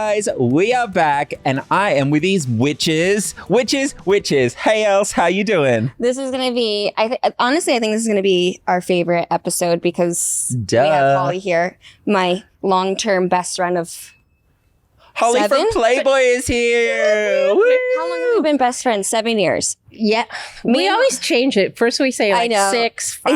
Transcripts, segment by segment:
guys, we are back and I am with these witches. Hey, Els, how you doing? This is going to be, honestly, I think this is going to be our favorite episode because we have Holly here, my long-term best friend of Holly 7? from Playboy is here. Woo! How long have we been best friends? 7 years. Yeah. We always change it. First we say like 6, 5.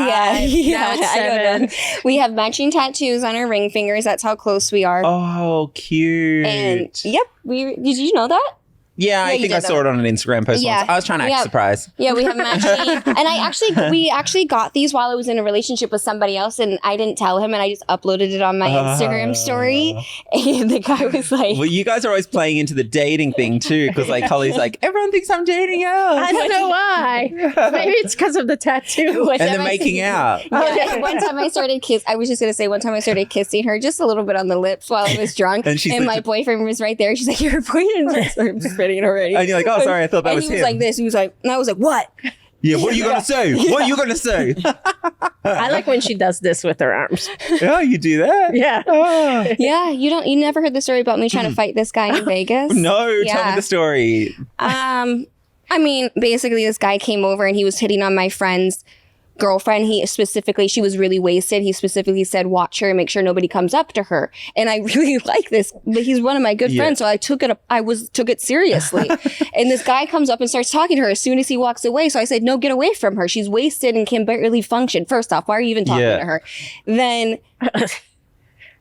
Yeah, now it's I 7. don't know. We have matching tattoos on our ring fingers. That's how close we are. Oh, cute. And yep, did you know that? Yeah, I think I saw it on an Instagram post once. I was trying to act surprised. Yeah, we have matching. And we actually got these while I was in a relationship with somebody else and I didn't tell him and I just uploaded it on my Instagram story. And the guy was like... Well, you guys are always playing into the dating thing too because like Holly's like, everyone thinks I'm dating Els. I don't know why. Maybe it's because of the tattoo. And they're making out. Yeah, one time I started kissing her just a little bit on the lips while I was drunk. And my boyfriend was right there. She's like, your boyfriend is spitting already. And you're like, oh, sorry, I thought that was him. And he was like this. He was like, and I was like, what? Yeah, what are you going to say? What are you going to say? I like when she does this with her arms. Yeah, you do that? Yeah. Oh. Yeah, you never heard the story about me trying to fight this guy in Vegas? No, tell me the story. I mean, basically this guy came over and he was hitting on my friend's girlfriend. She was really wasted. He specifically said, watch her and make sure nobody comes up to her. And I really like this, but he's one of my good friends. So I took it seriously. And this guy comes up and starts talking to her as soon as he walks away. So I said, no, get away from her. She's wasted and can barely function. First off, why are you even talking to her? Then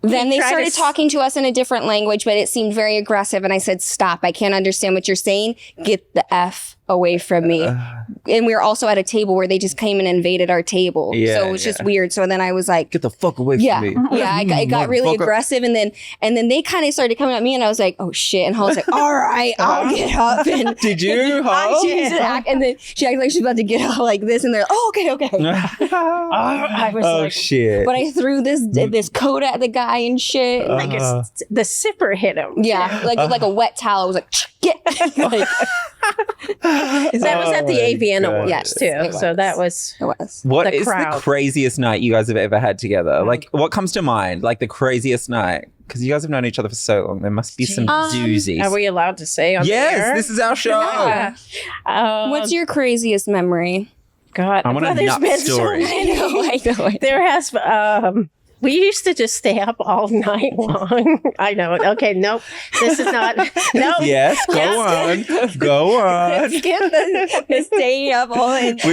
they started talking to us in a different language, but it seemed very aggressive. And I said, stop. I can't understand what you're saying. Get the F away from me. And we were also at a table where they just came and invaded our table. So it was just weird. So then I was like, get the fuck away from me. Yeah, I got really aggressive. And then they kind of started coming at me and I was like, oh shit. And Holly's like, all right, I'll get up. And did you, Holly? And then she acted like she was about to get up like this. And they're like, oh, okay. I was shit. But I threw this coat at the guy and shit. Like the zipper hit him. Yeah, like a wet towel. I was like, get. That was at the AVN Awards too. So that was What is the craziest night you guys have ever had together? Like, what comes to mind? Like the craziest night? Because you guys have known each other for so long. There must be some doozies. Are we allowed to say on the air? Yes, this is our show. Yeah. What's your craziest memory? God, I want a nut story. I know. There has we used to just stay up all night long. I know. Okay, nope. This is not. Nope. Yes, go on. Skip the staying up all night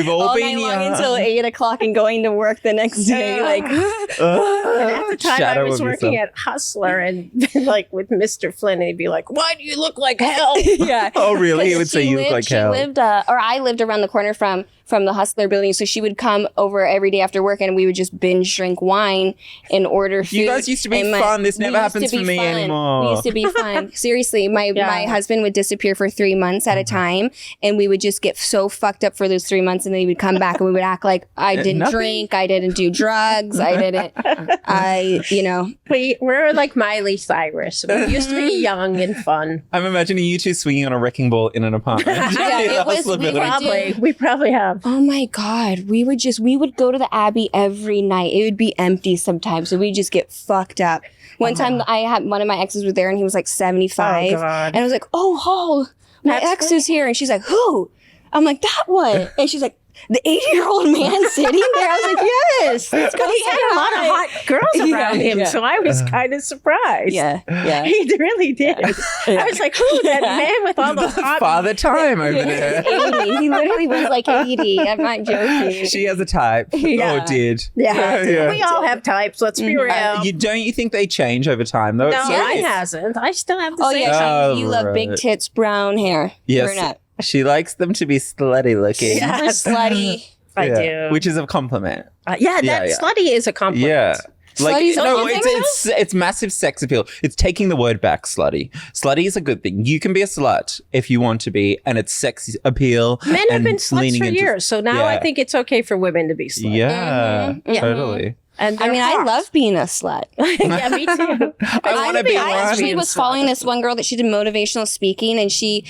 long until 8 o'clock and going to work the next day. Like at the time, I was working at Hustler and like with Mr. Flynn, and he'd be like, "Why do you look like hell?" Yeah. Oh, really? He would say you look like hell. I lived around the corner from the Hustler building, so she would come over every day after work and we would just binge drink wine and order food. You guys used to be fun. This never happens for me anymore. We used to be fun. Seriously, my husband would disappear for 3 months at a time and we would just get so fucked up for those 3 months and then he would come back and we would act like I didn't drink, I didn't do drugs, We're like Miley Cyrus. We used to be young and fun. I'm imagining you two swinging on a wrecking ball in an apartment. We probably have. Oh my God. We would go to the Abbey every night. It would be empty sometimes. So we'd just get fucked up. One time I had one of my exes was there and he was like 75. Oh, God. And I was like, my ex is here. And she's like, who? I'm like, that one. And she's like, the 80-year-old man sitting there. I was like, yes. Let's go. He had a lot of hot girls around him, so I was kind of surprised. Yeah. He really did. I was like, who, that man with all those hot... Father Time over there. 80. He literally was like 80. I'm not joking. She has a type. Yeah. Oh, did. Yeah. We all have types. Let's be real. Don't you think they change over time, though? No, mine hasn't. I still have the same. Yeah. You love big tits, brown hair. Yes. Brunette. She likes them to be slutty looking. Super slutty. I do. Which is a compliment. Slutty is a compliment. Yeah. Like, Slutty's it's massive sex appeal. It's taking the word back, slutty. Slutty is a good thing. You can be a slut if you want to be, and it's sex appeal. Men have been sluts for years, so now I think it's okay for women to be sluts. Yeah, totally. And I mean, I love being a slut. Yeah, me too. I want to be I actually one. was following this one girl that she did motivational speaking, and she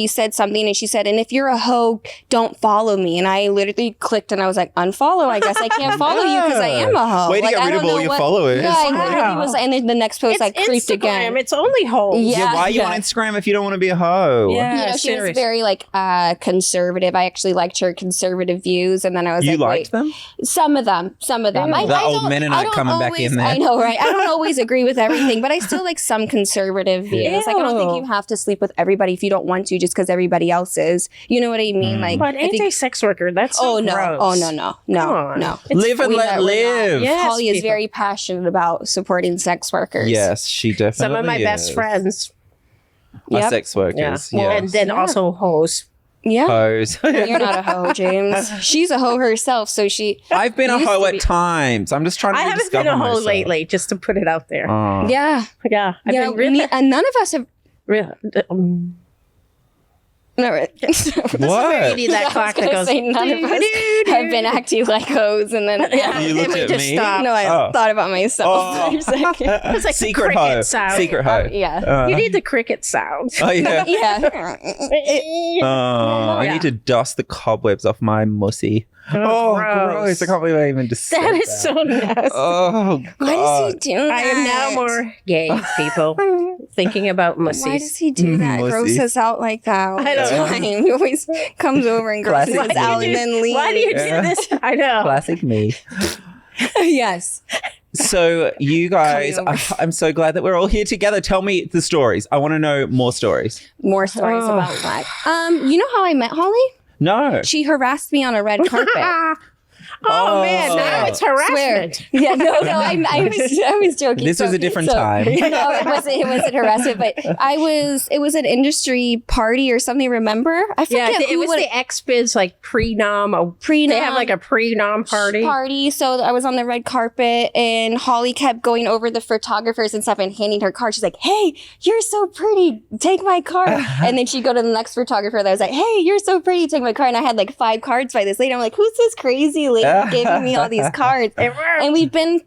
said something, and she said, "And if you're a hoe, don't follow me." And I literally clicked, and I was like, "Unfollow? I guess I can't follow you because I am a hoe." Way to Like, get I rid don't of all know your what- followers. Yeah, I literally was, and then the next post I creeped Instagram. again. It's only hoes. Yeah. Why are you on Instagram if you don't want to be a hoe? Yeah. You know, she was serious. very like conservative. I actually liked her conservative views, and then I was You like, liked wait. them? Some of them. That old don't- Mennonite I don't coming back in there. I know, right? I don't always agree with everything, but I still like some conservative views. Like, I don't think Ew. you have to sleep with everybody if you don't want to, just because everybody else is. You know what I mean? Like, But I think. anti-sex worker, that's so Oh no! gross. Oh no! Come on. No! Live and We let know we're live. not. Yes, Holly is people. very passionate about supporting sex workers. Yes, she definitely Some of my best is. friends. Are Yep. sex workers. Yeah. Yeah. And then also hoes. Yeah. Hoes. You're not a hoe, James. She's a hoe herself, so she. I've been a Used hoe to at be. times. I'm just trying to I haven't been rediscover a hoe myself. lately, just to put it out there. Oh. Yeah. Yeah. I've Yeah. been really, And none of us have. really No, right. What? you need that I was clock gonna that goes. say none of us have been acting like hoes, and then Yeah. You looked We at just me? stopped. no, I Oh. thought about myself Oh. for a second. It's like Secret the hoe. cricket sound. Secret hoe. Yeah. You need the cricket sound. Oh, yeah. Yeah. Oh, I Yeah. need to dust the cobwebs off my mussy. Oh, gross. I can't believe I even just said That is so nasty. Oh, God. Why does he do that? I am now more gay, people. Thinking about Why mussies. does he do that? Mussy. Gross us out like that all I the don't know. time. He always comes over and grosses Classic us out me. and then leaves. Why do you Yeah. do this? I know. Classic me. Yes. So, you guys, Coming over. I'm so glad that we're all here together. Tell me the stories. I want to know more stories. More stories Oh. about what? You know how I met Holly? No. She harassed me on a red carpet. Oh, man, now Oh. it's harassment. Yeah, no, I was joking. This was a different time. No, it wasn't harassment, but it was an industry party or something, remember? I Yeah, forget it who was would- the ex-biz like pre-nom. Pre-nom. They have like a pre-nom party. So I was on the red carpet, and Holly kept going over the photographers and stuff and handing her card. She's like, "Hey, you're so pretty. Take my card." And then she'd go to the next photographer that was like, "Hey, you're so pretty. Take my card." And I had like 5 cards by this lady. I'm like, "Who's this crazy lady giving me all these cards?" And we've been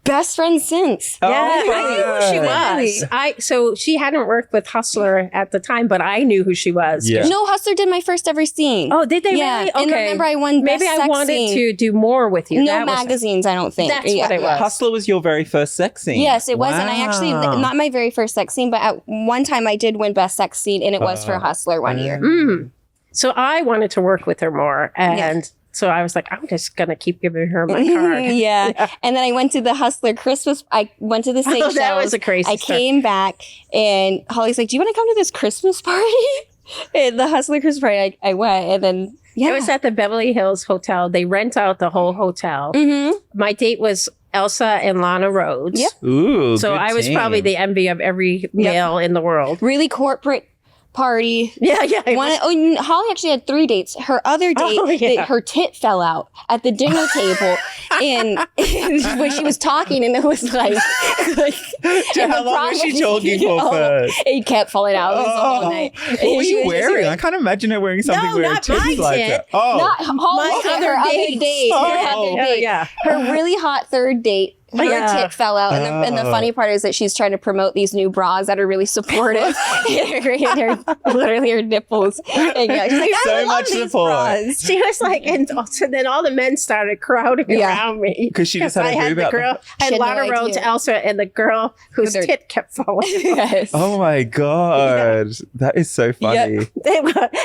best friends since. Oh, Yeah, I knew who she Really? was. So she hadn't worked with Hustler at the time, but I knew who she was. Yeah. No, Hustler did my first ever scene. Oh, did they yeah. really? And Okay. remember, I won Maybe best I sex wanted scene. to do more with you. No That was- magazines, I don't think. That's what it was. Hustler was your very first sex scene. Yes, it was. And I actually, Wow. not my very first sex scene, but at one time I did win best sex scene, and it was for Hustler one year. Mm. So I wanted to work with her more. And so I was like, I'm just going to keep giving her my card. Yeah. And then I went to the Hustler Christmas. I went to the Seychelles. that was a crazy I story. came back, and Holly's like, "Do you want to come to this Christmas party?" And the Hustler Christmas party, I went, and then It was at the Beverly Hills Hotel. They rent out the whole hotel. Mm-hmm. My date was Elsa and Lana Rhodes. Yep. Ooh, So good I was team. probably the envy of every male in the world. Really corporate party. Yeah, yeah. it was- Holly actually had 3 dates. Her other date, Oh, yeah. her tit fell out at the dinner table, and when she was talking, and it was like and How the long was she problem- talking for Oh, first? It kept falling out. It was the whole night. What were you wearing? I can't imagine her wearing something No, where not it my tastes like tit. that. Oh, Not Holly's My her other other dates. date. Oh. Her other Oh, date. yeah. Her really hot third date. Her Yeah. tit fell out, and the Oh. funny part is that she's trying to promote these new bras that are really supportive, and literally her nipples. And yeah, she's like, I So love much these support. bras. She was like, and so then all the men started crowding Yeah. around me. 'Cause she just had a I had boob the out. girl, I She had had no Lana Rhodes, idea. Elsa, and the girl whose With her- tit kept falling. Yes. oh my God. That is so funny.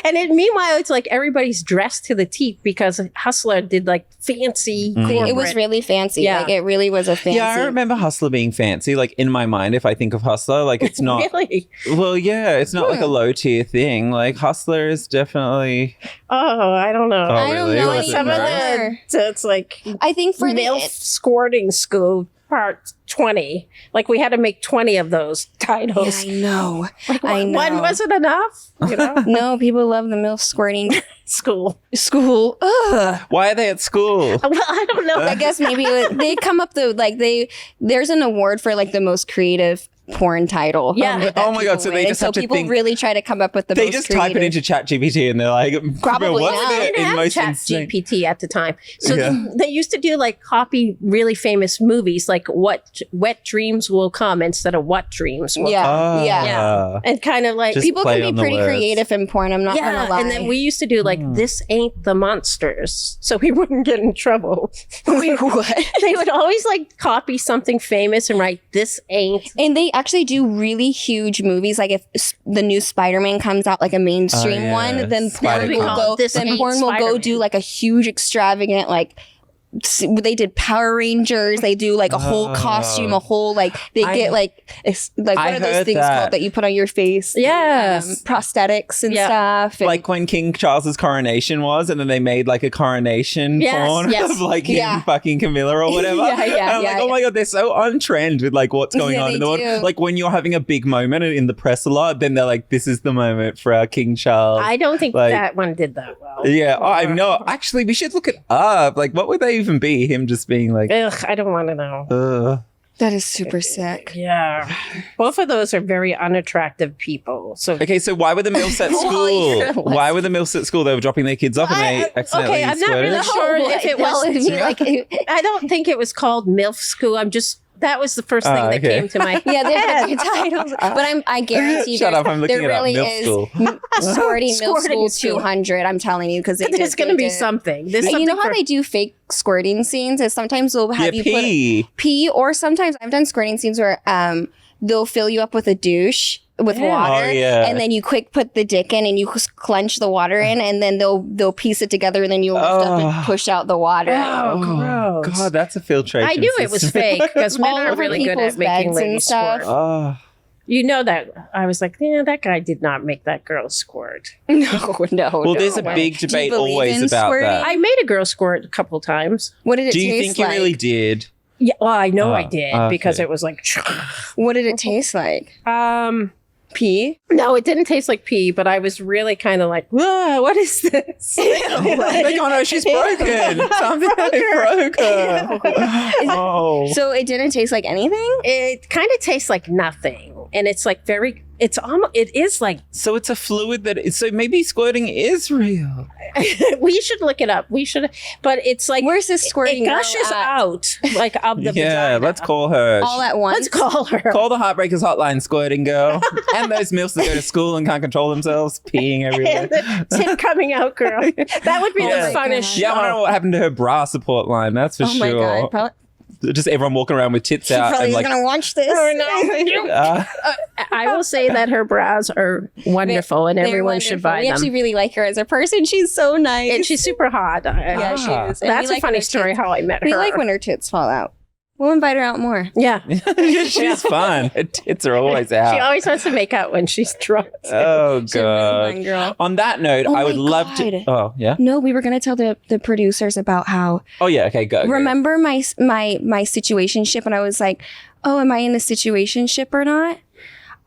And meanwhile, it's like everybody's dressed to the teeth because Hustler did like fancy corporate. It was really fancy. Yeah. Like it really was a fancy. Yeah, I remember Hustler being fancy. Like in my mind, if I think of Hustler, like it's not. Really? Well, yeah, it's not like a low tier thing. Like Hustler is definitely. Oh, I don't know. Oh, I don't really? know Was it Some of nice? the, it's like I think for MILF the squirting school part 20. Like we had to make 20 of those titles. I know. Like, I One know. wasn't enough, you know? No, people love the MILF squirting School. school. Ugh. Why are they at school? Well, I don't know. I guess maybe they come up there's an award for like the most creative porn title. Yeah. that Oh my God, people so they win. just have to people think- really try to come up with the They most just type it creative- into ChatGPT and they're like, Probably what's now. the They didn't have most Chat insane- GPT at the time. So Yeah. they used to do like copy really famous movies, like what Wet Dreams Will Come instead of What Dreams Will Come. Yeah, yeah. Yeah. And kind of like Just People play can on be the pretty words. creative in porn. I'm not gonna lie. and then we used to do like This Ain't the Monsters, so we wouldn't get in trouble. Wait, what? They would always like copy something famous and write This Ain't. And they actually do really huge movies. Like if the new Spider-Man comes out, like a mainstream yeah. one, then Spider-Man. porn will go. This Then ain't porn will go Spider-Man. do like a huge, extravagant, like they did Power Rangers. They do like a whole costume, a whole like they get like what I are those heard things that. called that you put on your face? Yes. Prosthetics and Yeah. stuff. And Like when King Charles's coronation was, and then they made like a coronation Yes, porn yes. of like Yeah. him fucking Camilla or whatever. Yeah, yeah, And I'm like, yeah, oh my God, they're so on trend with like what's going Yeah, on in they the world. do. Like when you're having a big moment in the press a lot, then they're like, this is the moment for our King Charles. I don't think Like- that one did that well. Yeah, I know. Actually, we should look it up. Like, what would they even be? Him just being like, Ugh, I don't want to know. that is super sick. Yeah. Both of those are very unattractive people. So okay, so why were the MILFs at school? you're Why were the MILFs at school? They were dropping their kids off and they accidentally okay, I'm not squirted? really sure if it was. like I don't think it was called MILF school. That was the first thing that okay. came to my yeah, head. they're titles. But I guarantee Shut there's- up, I'm looking there it up. really MILF is school. Squirting MILF Squirting School school. 200. I'm telling you because There's going to be something. There's You something know how for- they do fake squirting scenes? Is sometimes they'll have you pee. put pee, or sometimes I've done squirting scenes where they'll fill you up with a douche with water, Oh, yeah. and then you quick put the dick in and you clench the water in, and then they'll piece it together, and then you'll lift up and push out the water. Oh, gross. God, that's a filtration. I knew it was system. fake because men All are over really good people's at making beds and ladies stuff. squirt. Oh. You know that. I was like, yeah, that guy did not make that girl squirt. No. Well, there's a way. big Do you debate believe always in about squirting? that. I made a girl squirt a couple times. What did it Do you taste think you like? really did? Yeah, well, I know I Oh, did okay. because it was like, What did it taste like? Pee? no, it didn't taste like pee, but I was really kind of like, whoa, what is this? Like, oh no, she's broken. Something broke her. Oh. So it didn't taste like anything? It kind of tastes like nothing, and it's like very. It's almost. It is like. So it's a fluid so maybe squirting is real. We should look it up. We should, but it's like Where's this squirting it girl gushes at? out like of the Yeah, vagina. let's call her. All at once? Let's call her. Call the Heartbreakers Hotline, squirting girl. And those MILFs that go to school and can't control themselves, peeing everywhere. And the tip coming out, girl. That would be Yeah. the funnest Yeah, I want to know show. what happened to her bra support line. That's for Oh sure. my god. Probably, Just everyone walking around with tits she out probably and is like. gonna watch this. I will say that her bras are wonderful, and They're everyone should wonderful. buy We them. actually really like her as a person. She's so nice. And she's super hot. yeah, she Ah. is. And we That's like a funny when her story tits- how I met We her. like when her tits fall out. We'll invite her out more. Yeah. She's fun. Her tits are always out. She always wants to make out when she's drunk. Oh She's a really fun god. girl. On that note, Oh I would my love to. God. Oh yeah. No, we were gonna tell the producers about how Oh yeah. Okay. Go. remember my situationship, and I was like, oh, am I in a situationship or not?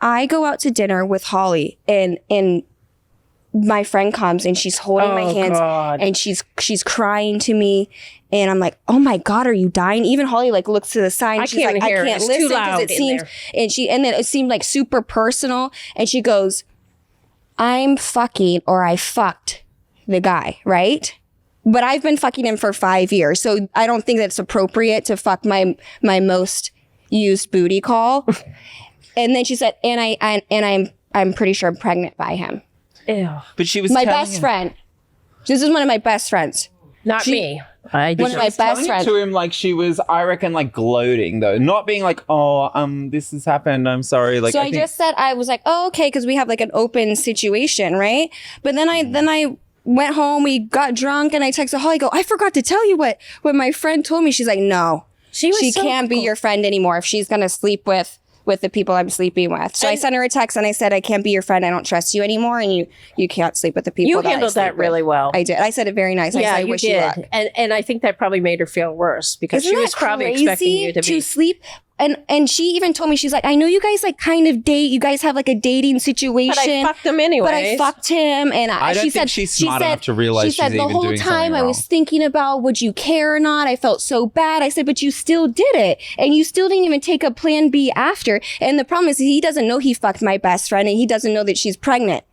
I go out to dinner with Holly, and my friend comes and she's holding my hands God. and she's crying to me, and I'm like, oh my god, are you dying? Even Holly like looks to the side and I she's can't like, I hear it. can't It's too listen because loud it in seems there. and then it seemed like super personal, and she goes, I'm fucking, or I fucked the guy, right? But I've been fucking him for 5 years, so I don't think that's appropriate to fuck my most used booty call. And then she said, and I'm pretty sure I'm pregnant by him. Ew. But she was My telling best him- friend. This is one of my best friends. Not me. I One of my just, best telling it friends. to him like she was, I reckon, like gloating though, not being like, oh, this has happened. I'm sorry. Like, So I think- just said, I was like, oh, okay, because we have like an open situation, right? But then I went home, we got drunk, and I texted Holly, I forgot to tell you what my friend told me. She's like, no, she was she so can't be cool. your friend anymore if she's gonna sleep with the people I'm sleeping with. So I sent her a text and I said, I can't be your friend. I don't trust you anymore, and you can't sleep with the people. You that I handled sleep that with." really well. I did. I said it very nice. I Yeah, said, I you wish you luck. did. And I think that probably made her feel worse because Isn't she was that probably crazy expecting you to be. sleep? and she even told me, she's like, I know you guys like kind of date. You guys have like a dating situation. But I fucked him anyway. But I fucked him, and I don't think she's smart enough to realize she's even doing something wrong. The whole time I was thinking about would you care or not. I felt so bad. I said, but you still did it, and you still didn't even take a plan B after. And the problem is he doesn't know he fucked my best friend, and he doesn't know that she's pregnant.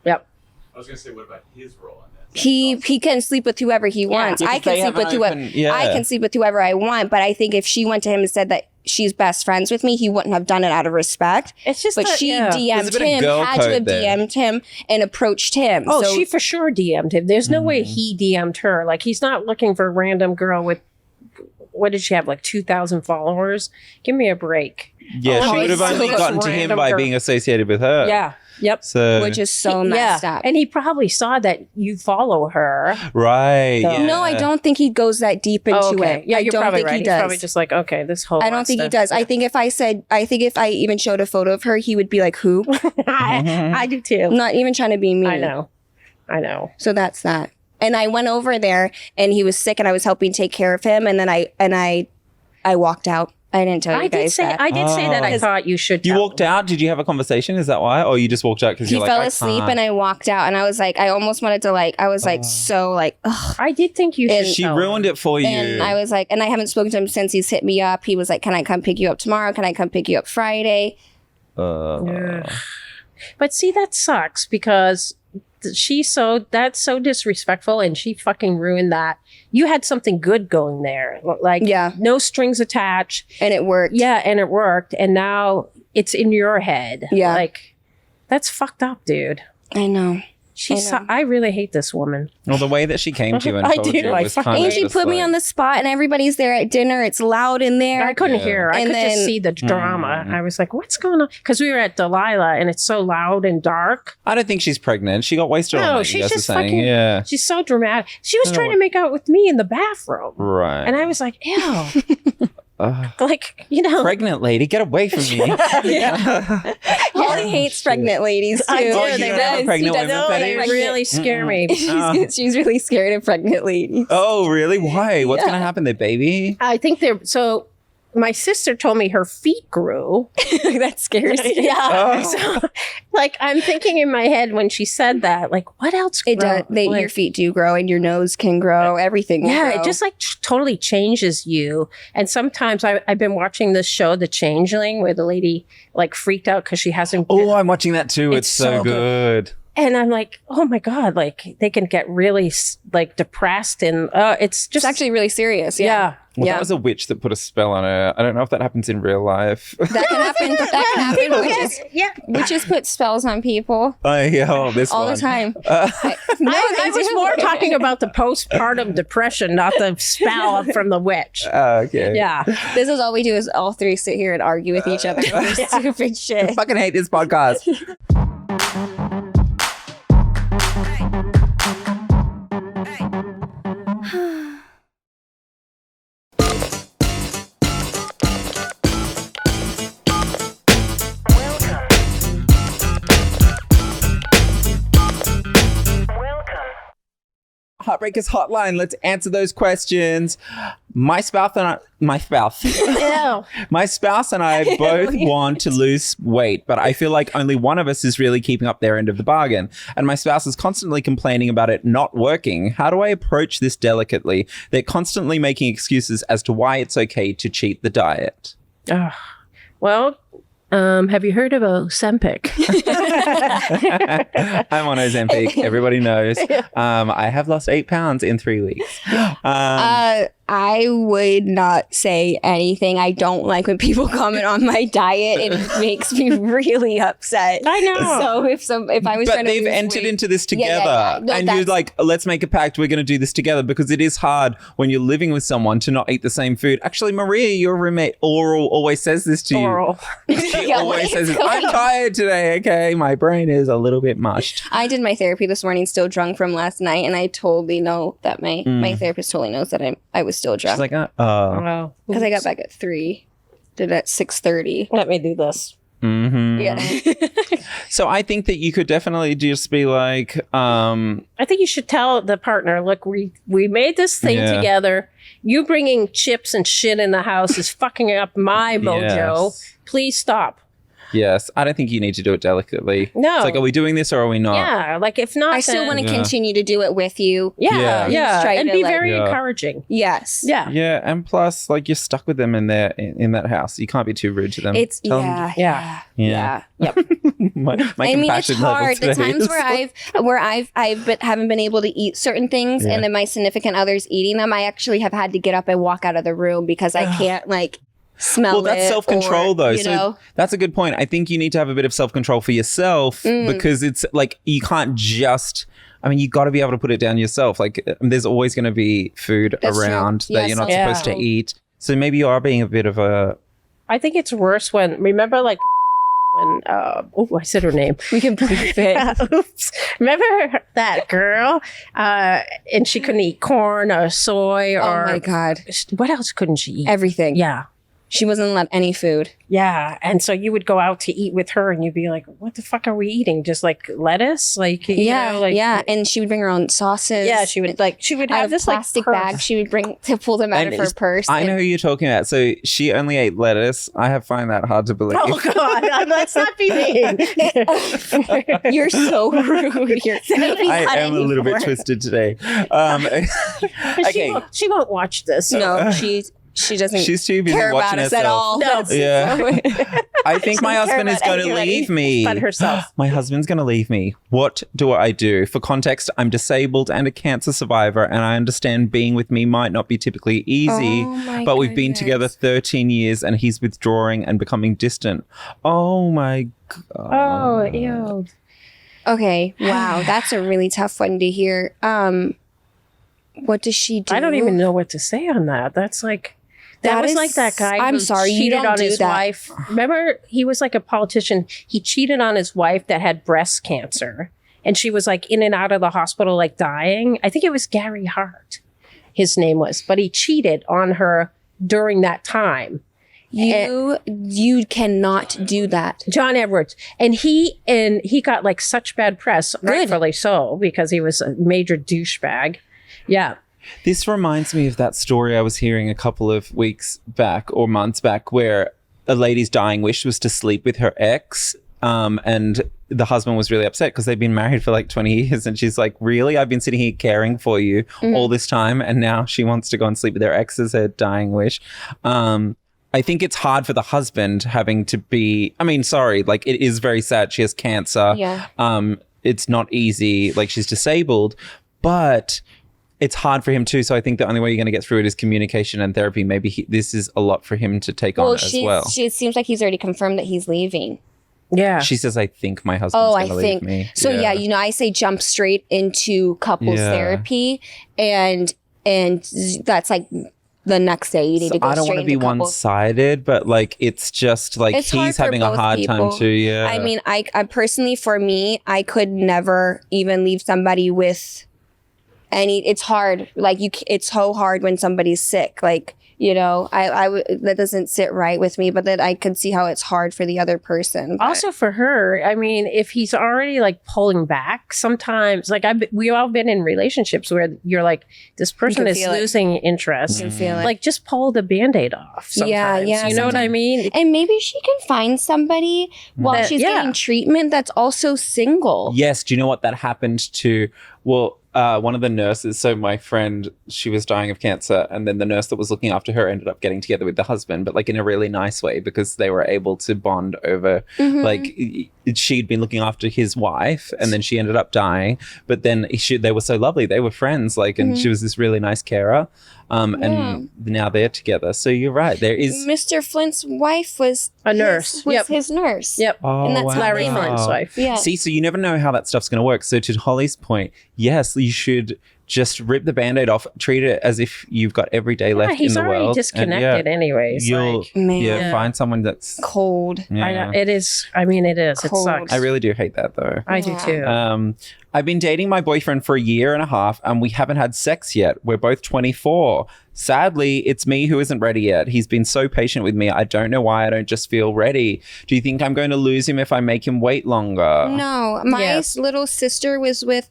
Yep. I was gonna say, what about his role in this? He can sleep with whoever he wants. Yeah, I can sleep with whoever I can sleep with whoever I want. But I think if she went to him and said that she's best friends with me, he wouldn't have done it out of respect. It's just but she DM'd him, had to have DM'd him and approached him. Oh, so, she for sure DM'd him. There's no way he DM'd her. Like, he's not looking for a random girl with, what did she have, like 2,000 followers? Give me a break. Yeah, she would have only gotten to him by being associated with her. Yeah. Yep. So, which is so messed up. And he probably saw that you follow her. Right. So. Yeah. No, I don't think he goes that deep into it. Yeah, I don't think he does. He's probably just like, okay, this whole I don't think he does. I think if I even showed a photo of her, he would be like, who? I do too. I'm not even trying to be mean. I know. So that's that. And I went over there and he was sick and I was helping take care of him. And then I walked out. I didn't tell you guys that. I did say that I thought you should. You walked out? Did you have a conversation? Is that why? Or you just walked out because he fell asleep and I walked out and I was like, I almost wanted to I was like, so like, ugh. I did think you should. She ruined it for you. And I was like, and I haven't spoken to him since he's hit me up. He was like, can I come pick you up tomorrow? Can I come pick you up Friday? But see, that sucks because that's so disrespectful and she fucking ruined that. You had something good going there. Like, no strings attached. And it worked. Yeah, and it worked. And now it's in your head. Yeah. Like, that's fucked up, dude. I know. I really hate this woman. Well, the way that she came to you and told you was kind of and she put me on the spot and everybody's there at dinner. It's loud in there. I couldn't hear her. I could just see the drama. I was like, what's going on? Because we were at Delilah and it's so loud and dark. I don't think she's pregnant. She got wasted all night. She's just fucking, she's so dramatic. She was trying to make out with me in the bathroom. Right. And I was like, ew. Like, pregnant lady, get away from me. Holly hates pregnant ladies too. They really scare me. She's really scared of pregnant ladies. Oh, really? Why? What's going to happen there, baby? I think so. My sister told me her feet grew. That scares you. Yeah. So, like, I'm thinking in my head when she said that, like, what else? It does. Your feet do grow, and your nose can grow. Everything. Will grow. It just like totally changes you. And sometimes I've been watching this show, The Changeling, where the lady like freaked out because she hasn't. Oh, I'm watching that too. It's so good. And I'm like, oh my God, like they can get really like depressed and it's actually really serious. Yeah. Well, that was a witch that put a spell on her. I don't know if that happens in real life. That can happen. Witches put spells on people. All the time. I was more talking about the postpartum depression, not the spell from the witch. Okay. Yeah. This is all we do is all three sit here and argue with each other. Stupid shit. I fucking hate this podcast. Heartbreakers Hotline. Let's answer those questions. My spouse and I both want to lose weight, but I feel like only one of us is really keeping up their end of the bargain. And my spouse is constantly complaining about it not working. How do I approach this delicately? They're constantly making excuses as to why it's okay to cheat the diet. Well, have you heard of Ozempic? I'm on Ozempic. Everybody knows. I have lost 8 pounds in 3 weeks. I would not say anything. I don't like when people comment on my diet. It makes me really upset. I know. So if I was trying to they've entered into this together, No, and you're like, let's make a pact. We're going to do this together, because it is hard when you're living with someone to not eat the same food. Actually, Maria, your roommate, Oral, always says this to you. She always says this. I'm tired today. Okay, my brain is a little bit mushed. I did my therapy this morning, still drunk from last night, and I totally know that my therapist totally knows that I was still drunk. She's like, because I got back at 3, did at 6:30. Let me do this. Mm-hmm. Yeah. So I think that you could definitely just be like, I think you should tell the partner, look, we made this thing together. You bringing chips and shit in the house is fucking up my mojo. Yes. Please stop. Yes, I don't think you need to do it delicately. No. It's like, are we doing this or are we not? Yeah, like if not, I still want to Yeah. continue to do it with you. Yeah, Yeah. Try and to, be like- very Yeah. encouraging. Yes. Yeah. Yeah, and plus, like, you're stuck with them in that house. You can't be too rude to them. It's Tell them- Yeah. yeah. Yep. my I mean, it's compassion level hard. The today times is- where haven't been able to eat certain things, Yeah. and then my significant other's eating them, I actually have had to get up and walk out of the room because I can't like smell Well, that's it self-control or, though. you So know? that's a good point. I think you need to have a bit of self-control for yourself because it's like you can't just. I mean, you got to be able to put it down yourself. Like, there's always going to be food That's true. around that Yeah, you're not self-control. supposed to eat. So maybe you are being a bit of a. I think it's worse when, remember like when, I said her name. We can believe it. Oops. Remember that girl? And she couldn't eat corn or soy or. Oh my god, What else couldn't she eat? everything. Yeah. She wasn't allowed any food. Yeah. And so you would go out to eat with her and you'd be like, what the fuck are we eating? Just like lettuce? Like, you know, like, yeah, and she would bring her own sauces. Yeah, she would out have of this plastic like purse. bags. She would bring to pull them out And of her purse. I know who you're talking about. So she only ate lettuce. I find that hard to believe. Oh God, let's not be mean. You're so rude. You're I am a little bit twisted today. Okay. She won't watch this. No, she doesn't. She's too busy care watching about us at herself. all. No. Yeah. I think my Don't care husband is about going to anybody leave me. but herself. My husband's going to leave me. What do I do? For context, I'm disabled and a cancer survivor, and I understand being with me might not be typically easy, Oh my but we've been goodness. together 13 years and he's withdrawing and becoming distant. Oh my God. Oh, ew. Okay. Wow, that's a really tough one to hear. What does she do? I don't even know what to say on that. That's like that was is- like that guy I'm who sorry, you cheated don't on do his that. wife. Remember, he was like a politician. He cheated on his wife that had breast cancer, and she was like in and out of the hospital, like dying. I think it was Gary Hart, his name was, but he cheated on her during that time. You cannot do that. John Edwards, and he got like such bad press, rightfully so, because he was a major douchebag. Yeah. This reminds me of that story I was hearing a couple of weeks back or months back where a lady's dying wish was to sleep with her ex. And the husband was really upset because they've been married for like 20 years. And she's like, really? I've been sitting here caring for you all this time. And now she wants to go and sleep with her ex as her dying wish. I think it's hard for the husband having to be, I mean, sorry, like it is very sad. She has cancer. Yeah. It's not easy. Like she's disabled, but it's hard for him too. So I think the only way you're going to get through it is communication and therapy. Maybe this is a lot for him to take on as well. It seems like he's already confirmed that he's leaving. Yeah. She says, I think my husband's Oh, going to I leave think me. so. Yeah, you know, I say jump straight into couples Yeah. therapy, and that's like the next day you need to go I don't straight want to be into couples. one-sided, but like it's just like It's hard he's for having a both hard people. time too. Yeah. I mean, I personally, for me, I could never even leave somebody with any. It's hard. Like it's so hard when somebody's sick. Like, you know, that doesn't sit right with me. But then I could see how it's hard for the other person. But- Also for her, I mean, if he's already like pulling back, sometimes like we've all been in relationships where you're like, this person can is feel it. losing interest. You can feel it. Like just pull the Band-Aid off. Sometimes. Yeah, You know what I mean? and maybe she can find somebody while That- she's yeah. getting treatment that's also single. Yes. Do you know what that happened to? Well, one of the nurses. So my friend, she was dying of cancer, and then the nurse that was looking after her ended up getting together with the husband, but like in a really nice way because they were able to bond over. Mhm. Like she'd been looking after his wife, and then she ended up dying. But then they were so lovely; they were friends. Like, and she was this really nice carer. And now they're together. So you're right. There is. Mr. Flint's wife was A nurse. Was his nurse. Yep. Oh, And that's how Larry they met. Flint's wife. Yeah. See, so you never know how that stuff's going to work. So to Holly's point, yes, you should just rip the Band-Aid off, treat it as if you've got every day left in the world. He's already disconnected anyways. You'll find someone that's cold. Yeah. It is. I mean, it is. Cold. It sucks. I really do hate that though. I do too. I've been dating my boyfriend for 1.5 years and we haven't had sex yet. We're both 24. Sadly, it's me who isn't ready yet. He's been so patient with me. I don't know why I don't just feel ready. Do you think I'm going to lose him if I make him wait longer? No. My little sister was with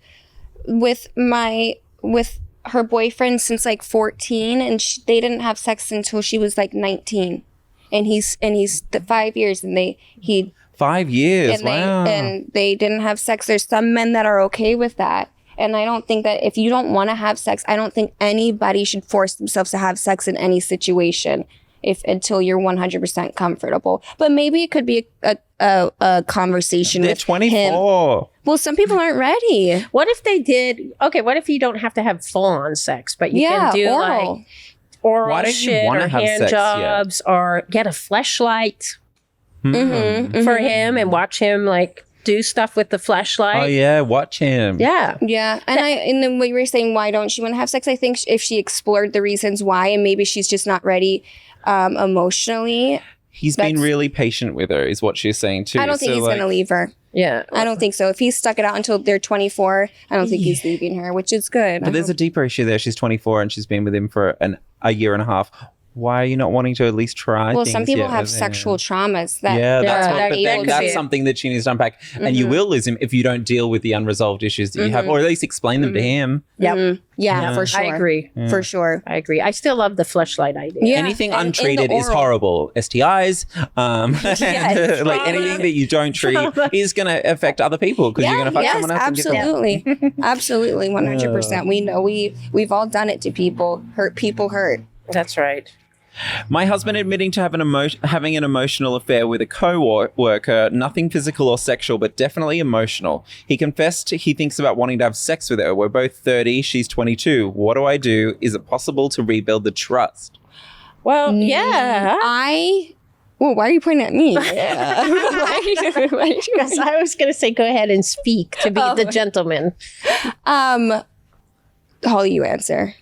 her boyfriend since like 14 and they didn't have sex until she was like 19. And he's 5 years and he 5 years. Wow. And they didn't have sex. There's some men that are okay with that. And I don't think that if you don't want to have sex, I don't think anybody should force themselves to have sex in any situation until you're 100% comfortable. But maybe it could be a conversation They're with 24. him. Well, some people aren't ready. What if they did? Okay, what if you don't have to have full-on sex, but you can do oral. like oral Why don't you shit wanna or have hand sex jobs or get a fleshlight for him and watch him like do stuff with the fleshlight? Oh yeah, watch him. Yeah. Yeah. And then what you were saying, why don't she want to have sex? I think if she explored the reasons why, and maybe she's just not ready emotionally. He's been really patient with her, is what she's saying too. I don't think he's going to leave her. Yeah. I don't think so. If he's stuck it out until they're 24, I don't think he's leaving her, which is good. But there's a deeper issue there. She's 24 and she's been with him for 1.5 years. Why are you not wanting to at least try? Well, some people have sexual traumas that that's something that she needs to unpack. And you will lose him if you don't deal with the unresolved issues that you have, or at least explain them to him. Yep. Yeah, for sure. I agree. For sure. I agree. I still love the fleshlight idea. Yeah. Anything untreated is horrible. STIs, like anything that you don't treat is going to affect other people because you're going to fuck someone else. Absolutely. Absolutely. 100%. We know we've all done it to people. Hurt people hurt. That's right. My husband admitting to having an emotional affair with a co-worker, nothing physical or sexual, but definitely emotional. He confessed he thinks about wanting to have sex with her. We're both 30, she's 22. What do I do? Is it possible to rebuild the trust? Well, yeah. Well, why are you pointing at me? Because I was going to say, go ahead and speak to be the gentleman. Holly, you answer.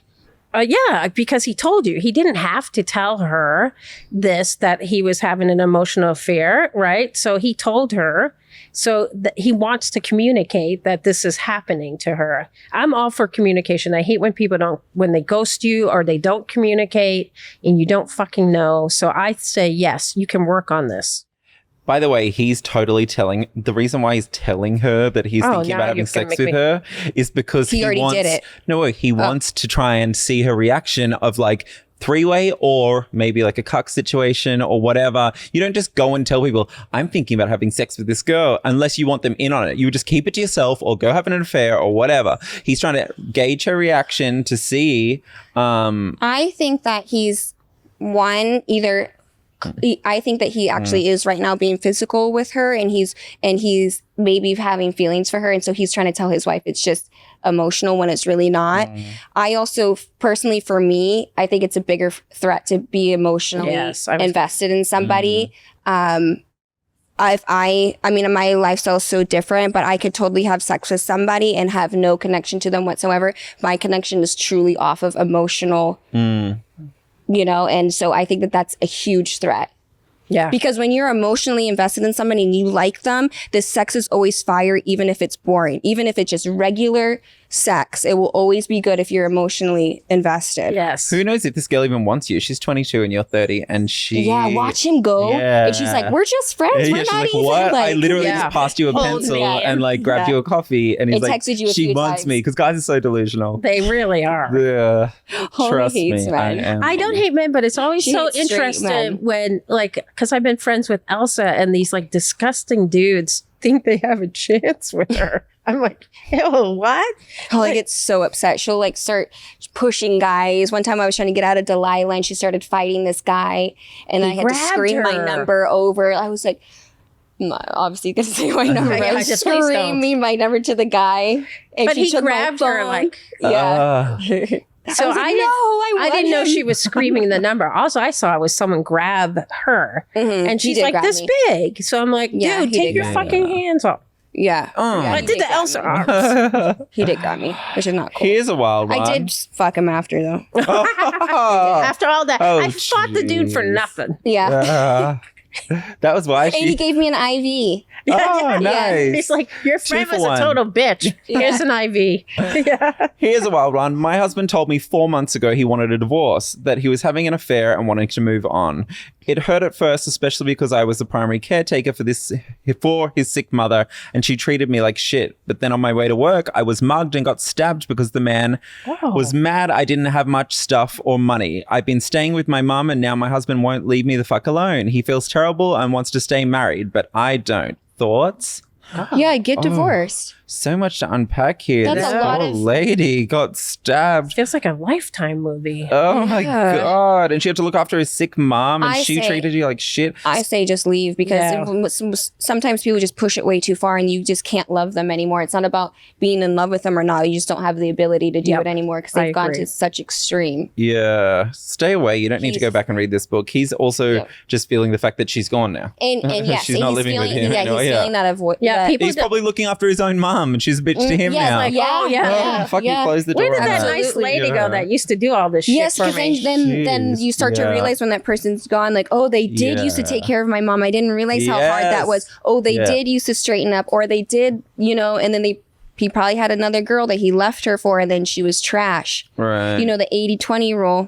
Yeah, because he told you. He didn't have to tell her this, that he was having an emotional affair, right? So he told her. So he wants to communicate that this is happening to her. I'm all for communication. I hate when people when they ghost you or they don't communicate and you don't fucking know. So I say, yes, you can work on this. By the way, he's totally the reason why he's telling her that he's thinking about having sex with her is because he already wants, did it. No, he wants to try and see her reaction of like three-way or maybe like a cuck situation or whatever. You don't just go and tell people, I'm thinking about having sex with this girl unless you want them in on it. You would just keep it to yourself or go have an affair or whatever. He's trying to gauge her reaction to see. I think that he's I think that he actually is right now being physical with her and he's maybe having feelings for her. And so he's trying to tell his wife it's just emotional when it's really not. I also personally, for me, I think it's a bigger threat to be emotionally invested in somebody. I mean, my lifestyle is so different, but I could totally have sex with somebody and have no connection to them whatsoever. My connection is truly off of emotional and so I think that that's a huge threat. Yeah. Because when you're emotionally invested in somebody and you like them, the sex is always fire, even if it's boring. Even if it's just regular sex, it will always be good if you're emotionally invested. Yes. Who knows if this girl even wants you? She's 22 and you're 30 and she... Yeah, watch him go. Yeah. And she's like, we're just friends. We're not even what? I literally just passed you a pencil and like grabbed you a coffee and he's like, texted you she wants me. Because guys are so delusional. They really are. Yeah. Trust me. I don't hate men, but it's always so interesting when like, because I've been friends with Elsa and these like disgusting dudes think they have a chance with her. I'm like, ew, what? Holly gets so upset. She'll like start pushing guys. One time I was trying to get out of Delilah and she started fighting this guy and I had to scream my number over. I was like, obviously you can say my number. I was screaming my number to the guy. And but he grabbed her like, yeah. So I didn't know she was screaming the number. Also, I saw was someone grab her, and she's like this big. So I'm like, dude, take your fucking hands off. Yeah. I he did the got Elsa me. arms. He did got me, which is not cool. Here's a wild one. I did fuck him after though. After all that, Oh, I fought the dude for jeez. nothing. Yeah. That was why And he she. gave me an IV. Oh, nice. He's like, your friend for was one. a total bitch. Here's an IV. Yeah. Here's a wild one. My husband told me 4 months ago he wanted a divorce, that he was having an affair and wanting to move on. It hurt at first, especially because I was the primary caretaker for his sick mother, and she treated me like shit. But then on my way to work, I was mugged and got stabbed because the man was mad I didn't have much stuff or money. I've been staying with my mum, and now my husband won't leave me the fuck alone. He feels terrible and wants to stay married, but I don't. Thoughts? Yeah, get divorced. So much to unpack here. That's This a lot poor of- lady got stabbed. Feels like a Lifetime movie. Oh my Yeah. God. And she had to look after his sick mom, and I she say- treated you like shit. I say just leave because sometimes people just push it way too far and you just can't love them anymore. It's not about being in love with them or not. You just don't have the ability to do Yep. it anymore because I they've gone agree. to such extreme. Yeah. Stay away. You don't need to go He's- back and read this book. He's also Yep. just feeling the fact that she's gone now. And yes, She's and not he's living with feeling, him yeah, anymore, he's yeah. feeling that avoid. Yeah, that- people He's probably looking after his own mum, and she's a bitch to him yes, now. like, yeah, Oh, yeah. yeah, Fucking yeah. close the door. Where did on that her. nice Absolutely. lady Yeah. go that used to do all this shit Yes, for because me? then you start to Yeah. realize when that person's gone, like, oh, they did used to Yeah. take care of my mom. I didn't realize how hard that was. Yes. Oh, they Yeah. did used to straighten up, or they did, and then he probably had another girl that he left her for, and then she was trash. Right. You know, the 80-20 rule.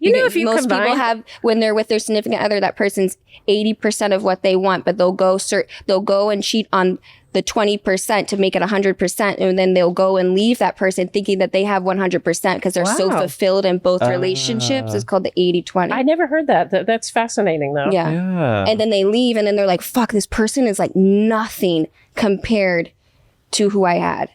You know, if you most combine, people have, when they're with their significant other, that person's 80% of what they want, but they'll go and cheat on the 20% to make it 100%, and then they'll go and leave that person thinking that they have 100% because they're so Wow. fulfilled in both relationships. It's called the 80-20. I never heard that. That's fascinating, though. Yeah. Yeah. And then they leave, and then they're like, fuck, this person is like nothing compared to who I had.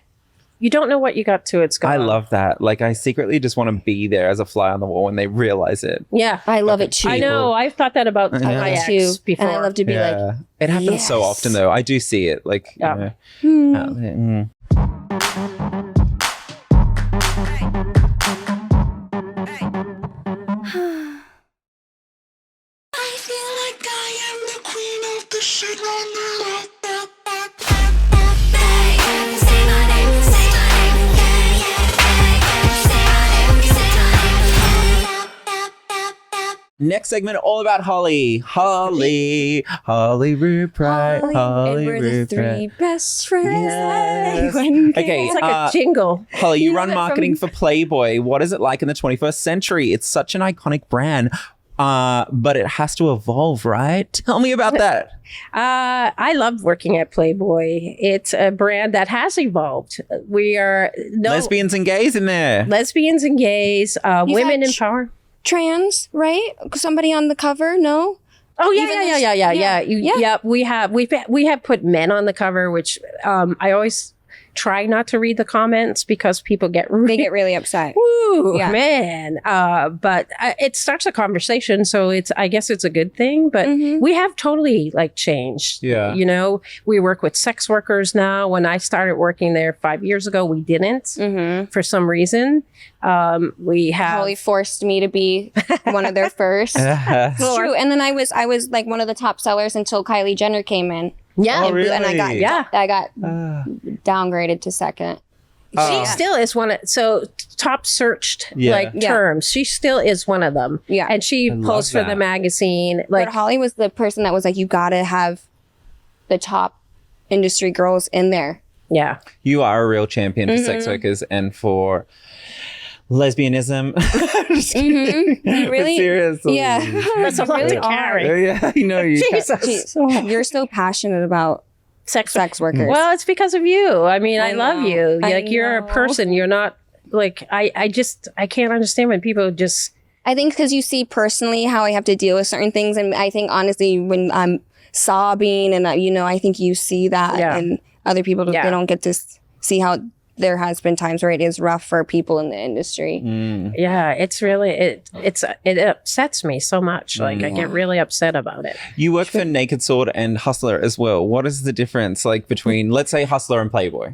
You don't know what you got to. It's gone. I love that. Like, I secretly just want to be there as a fly on the wall when they realize it. Yeah. I love it too. I know. I've thought that about Yeah. my ex too. before. And I love to be like, Yeah. It happens so yes. often, though. I do see it. Like, Yeah. out there. I feel like I am the queen of the shit right now. Say my name, say my name, yeah, yeah. Say my name, say my name. Next segment, all about Holly. Holly Ruprecht. and we're the three best friends. Yes. Anyone can Okay, It's like a jingle. Holly, you You run have it marketing from- for Playboy. What is it like in the 21st century? It's such an iconic brand, but it has to evolve, right? Tell me about that. I love working at Playboy. It's a brand that has evolved. We are Lesbians and gays in there. lesbians and gays, women in had power. Trans, right? Somebody on the cover? No? Oh yeah, Even yeah, this- yeah, yeah, yeah. yeah. Yeah. We have put men on the cover, which I always try not to read the comments because people get They get really upset. Woo, Yeah. man. But it starts a conversation, so I guess it's a good thing. But Mhm. we have totally like changed. Yeah. You know, we work with sex workers now. When I started working there 5 years ago, we didn't Mm-hmm. for some reason. We have Holly forced me to be one of their first. It's true. And then I was like one of the top sellers until Kylie Jenner came in. yeah. Oh, And I got really? Yeah. I got downgraded to second. She still is one of top searched Yeah. Yeah. terms. She still is one of them. Yeah. And she I love posts for the that. magazine. Like But Holly was the person that was like, you gotta have the top industry girls in there. yeah. You are a real champion for Mm-hmm. sex workers and for lesbianism. Just kidding. You really? But seriously. Yeah. That's a lot really to are. carry. Yeah, I know you. Jesus. You're so passionate about sex workers. Well, it's because of you. I mean, I, I love know. you. I Like you're a know. person. You're not like I can't understand when people just I think because you see personally how I have to deal with certain things, and I think honestly when I'm sobbing and I think you see that, Yeah. and other people Yeah. they don't get to see how there has been times where it is rough for people in the industry. yeah, it's really it upsets me so much. Like I get really upset about it. You work for Naked Sword and Hustler as well. What is the difference like between, let's say, Hustler and Playboy?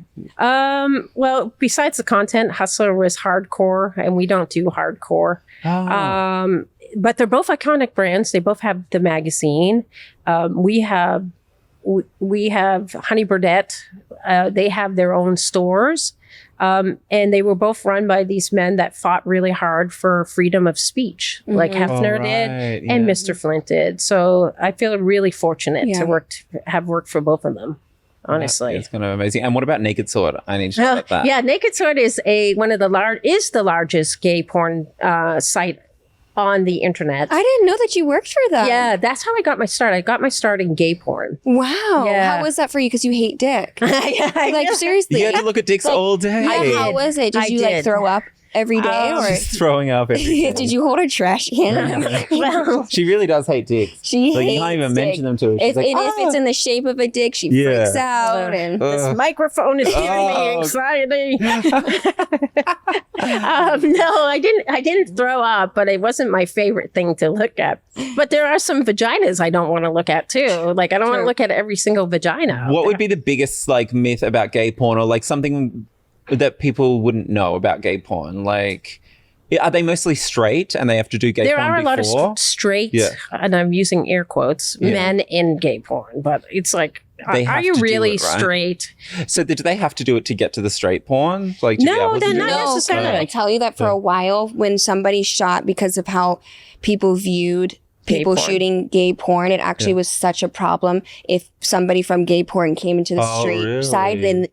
Well, besides the content, Hustler was hardcore, and we don't do hardcore. But they're both iconic brands. They both have the magazine. We have we have Honey Burdette. They have their own stores. And they were both run by these men that fought really hard for freedom of speech, like Hefner did and Mr. Flint did. So I feel really fortunate to have worked for both of them. Honestly, it's kind of amazing. And what about Naked Sword? I need to know about that. Yeah, Naked Sword is the largest gay porn site on the internet. I didn't know that you worked for them. Yeah, that's how I got my start. I got my start in gay porn. Wow. Yeah. How was that for you? Because you hate dick. Like, seriously. You had to look at dicks all day. How was it? Did you like throw up every day? Or She's throwing up every day. did you hold a trash can? Well, She really does hate dicks. She like, hates you can't even dick. mention them to her. She's If, like, and if it's in the shape of a dick, she freaks out. And this microphone is giving me anxiety. No, I didn't throw up, but it wasn't my favorite thing to look at. But there are some vaginas I don't want to look at too. Like I don't want to look at every single vagina. What would be the biggest like myth about gay porn, or like something that people wouldn't know about gay porn? Like, are they mostly straight and they have to do gay porn There are a lot before? of straight, and I'm using air quotes, men in gay porn, but it's like, They are have you to do really it, right? straight? So do they have to do it to get to the straight porn? Like, to be No, able to they're do not that? no, necessarily. can I tell you that for a while when somebody shot because of how people viewed people porn. shooting gay porn, it actually was such a problem. If somebody from gay porn came into the straight side, then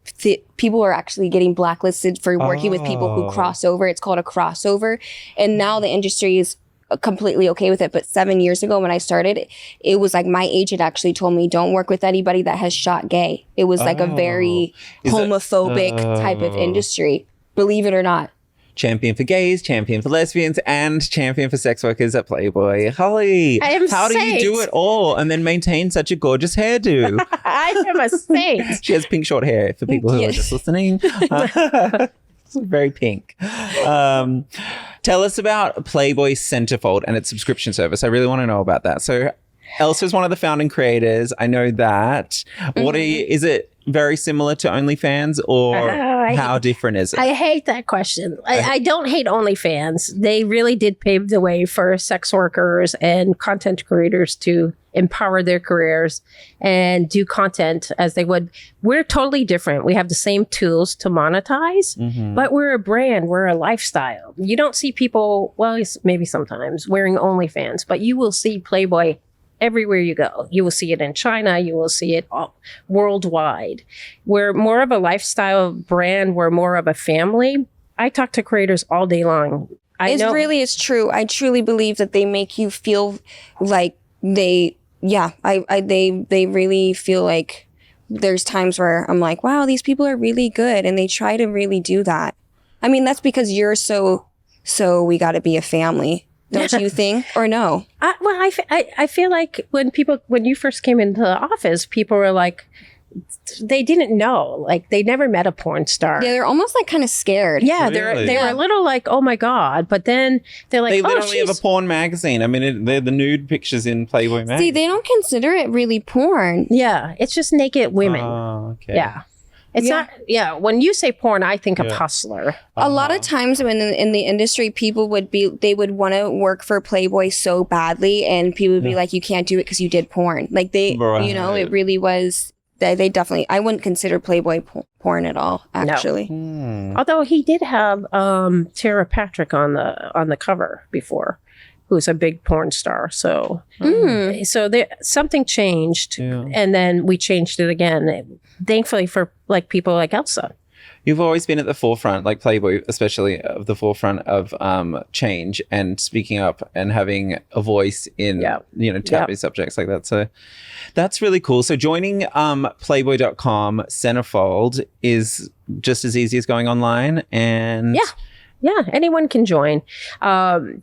people are actually getting blacklisted for working with people who cross over. It's called a crossover. And now the industry is completely okay with it. But 7 years ago when I started, it was like my agent actually told me, don't work with anybody that has shot gay. It was like a very homophobic type of industry, believe it or not. Champion for gays, champion for lesbians, and champion for sex workers at Playboy. Holly, how do you do it all and then maintain such a gorgeous hairdo? I am a saint. She has pink short hair for people who are just listening. It's very pink. Tell us about Playboy Centerfold and its subscription service. I really want to know about that. So Elsa is one of the founding creators. I know that. What is it very similar to OnlyFans, or how different is it? I hate that question. I don't hate OnlyFans. They really did pave the way for sex workers and content creators to empower their careers and do content as they would. We're totally different. We have the same tools to monetize, but we're a brand. We're a lifestyle. You don't see people, well, maybe sometimes, wearing OnlyFans, but you will see Playboy everywhere you go. You will see it in China. You will see it all worldwide. We're more of a lifestyle brand. We're more of a family. I talk to creators all day long. It really is true. I truly believe that they make you feel like they really feel like there's times where I'm like, wow, these people are really good. And they try to really do that. I mean, that's because you're so we got to be a family. Don't you think? Or no? I feel like when you first came into the office, people were like, they didn't know. Like, they never met a porn star. Yeah, they're almost like kind of scared. Yeah, Really? they were a little like, oh my God. But then they're like, They literally have a porn magazine. I mean, they're the nude pictures in Playboy magazine. See, they don't consider it really porn. Yeah, it's just naked women. Oh, okay. Yeah. It's not, when you say porn, I think of Hustler. A lot of times when in the industry, people would want to work for Playboy so badly, and people would be like, you can't do it because you did porn. Like it really was, they definitely, I wouldn't consider Playboy porn at all, actually. No. Although he did have Tara Patrick on the cover before, who's a big porn star. So, something changed, and then we changed it again. Thankfully for like people like Elsa. You've always been at the forefront, like Playboy, especially of the forefront of change and speaking up and having a voice in taboo subjects like that. So that's really cool. So joining Playboy.com Centerfold is just as easy as going online, and anyone can join. And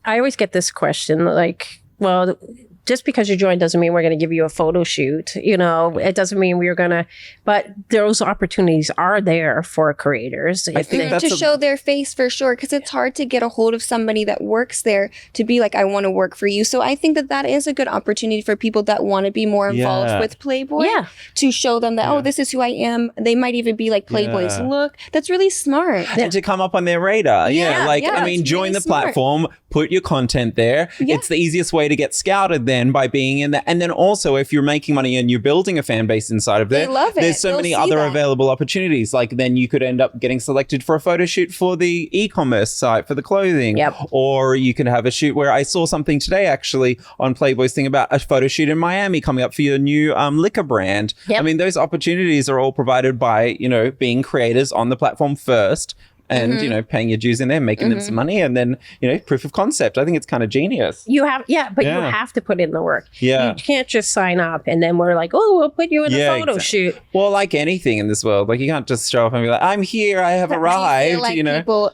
I always get this question, like, well, just because you join doesn't mean we're going to give you a photo shoot. It doesn't mean we're going to, but those opportunities are there for creators. I think that's to show their face for sure, because it's hard to get a hold of somebody that works there to be like, I want to work for you. So I think that is a good opportunity for people that want to be more involved with Playboy to show them that, this is who I am. They might even be like, Playboy's look. That's really smart. And to come up on their radar. I mean, join the platform, put your content there. It's the easiest way to get scouted then by being in that. And then also if you're making money and you're building a fan base inside of there, They love it. there's so They'll many see other that. available opportunities. Like then you could end up getting selected for a photo shoot for the e-commerce site for the clothing. Yep. Or you could have a shoot where I saw something today actually on Playboy's thing about a photo shoot in Miami coming up for your new liquor brand. Yep. I mean, those opportunities are all provided by, being creators on the platform first. And, paying your dues in there, making them some money, and then, proof of concept. I think it's kind of genius. You have, you have to put in the work. Yeah. You can't just sign up and then we're like, oh, we'll put you in a photo shoot. Well, like anything in this world, like you can't just show up and be like, I'm here, I have arrived, like people,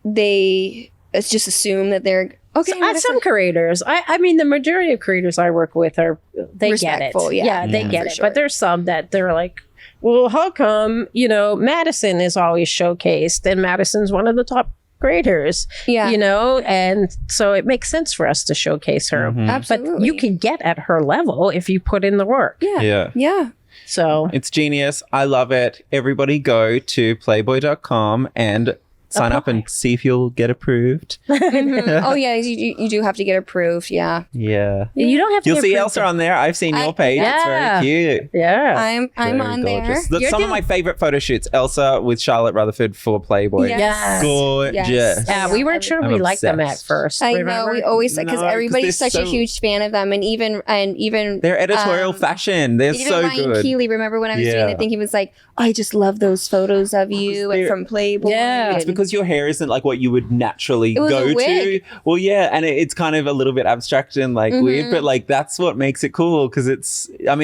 they just assume that they're okay. Some creators, I mean, the majority of creators I work with they Respectful, get it. yeah. They Yeah, get for it. sure. But there's some that they're like, well, how come, Madison is always showcased and Madison's one of the top creators, and so it makes sense for us to showcase her. Absolutely. But you can get at her level if you put in the work. Yeah. So it's genius. I love it. Everybody go to playboy.com and sign up and see if you'll get approved. Oh yeah, you do have to get approved. Yeah. Yeah. You don't have to You'll get see approved. Elsa on there. I've seen your page. It's very cute. Yeah. I'm Very on gorgeous. there. That's some of my favorite photo shoots. Elsa with Charlotte Rutherford for Playboy. Yes. Gorgeous. Yes. Yeah, we weren't sure I'm we liked them at obsessed. first. I remember? know we always said because No, 'cause everybody's they're such a so- huge fan of them, and even Their editorial fashion. They're even so Ryan good. Keeley. Remember when I was doing Yeah. the thing? He was like, "I just love those photos of you and they're- from Playboy." Yeah. It's because your hair isn't like what you would naturally It was go a to. wig. Well, yeah, and it's kind of a little bit abstract and like weird, but like that's what makes it cool because it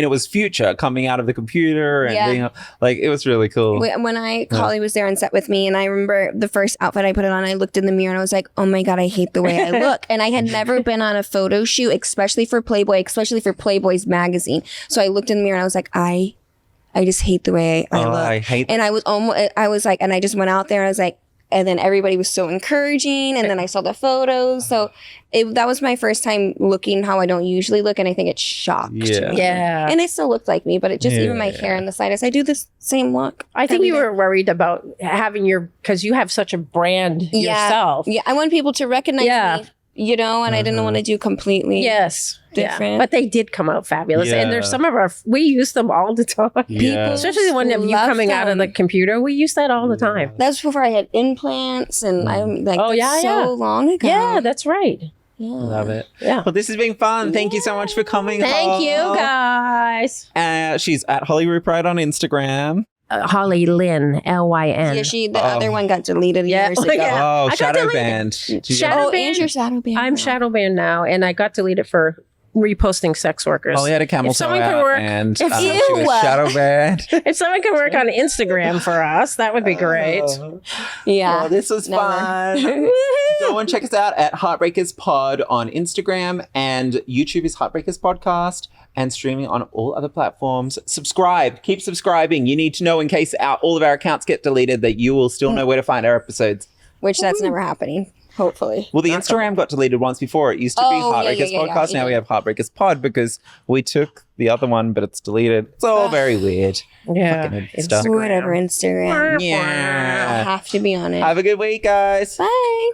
was future coming out of the computer and being like it was really cool. When Collie was there on set with me, and I remember the first outfit I put it on, I looked in the mirror and I was like, "Oh my god, I hate the way I look." And I had never been on a photo shoot, especially for Playboy, especially for Playboy's magazine. So I looked in the mirror and I was like, I just hate the way I look. I hate And I was like, and I just went out there and I was like, and then everybody was so encouraging, and then I saw the photos. So that was my first time looking how I don't usually look, and I think it shocked me. Yeah. And it still looked like me, but it just even my hair on the side, as I do this same look. I think every you day. were worried about having because you have such a brand yourself. Yeah, I want people to recognize me, and I didn't want to do completely. Yes. Different. Yeah. But they did come out fabulous. And there's some of we use them all the time. Yeah. Especially the one of you love coming out of the them. computer. We use that all the time. That was before I had implants, and I'm like, so long ago. Yeah, that's right. Love it. Yeah. Well, this has been fun. Thank you so much for coming. Thank you, Hol. guys. She's at Holly Ruprecht on Instagram. Holly Lynn, Lyn. Yeah, the other one got deleted years ago. Yeah. Oh, I got shadow deleted. banned. Shadow Oh, and your shadow band. I'm shadow banned now, and I got deleted for reposting sex workers. Holly had a camel If toe someone could out work- and if- she Ew. was shadow banned. If someone could work on Instagram for us, that would be great. Yeah. Well, this was Never. fun. Go and check us out at Heartbreakers Pod on Instagram, and YouTube is Heartbreakers Podcast, and streaming on all other platforms. Subscribe. Keep subscribing. You need to know in case all of our accounts get deleted that you will still know where to find our episodes. Which that's never happening. Hopefully. Well, the Instagram got deleted once before. It used to be Heartbreakers Podcast. Now we have Heartbreakers Pod because we took the other one, but it's deleted. It's all very weird. Yeah. Fucking stuff. Whatever, Instagram. Yeah. I have to be on it. Have a good week, guys. Bye.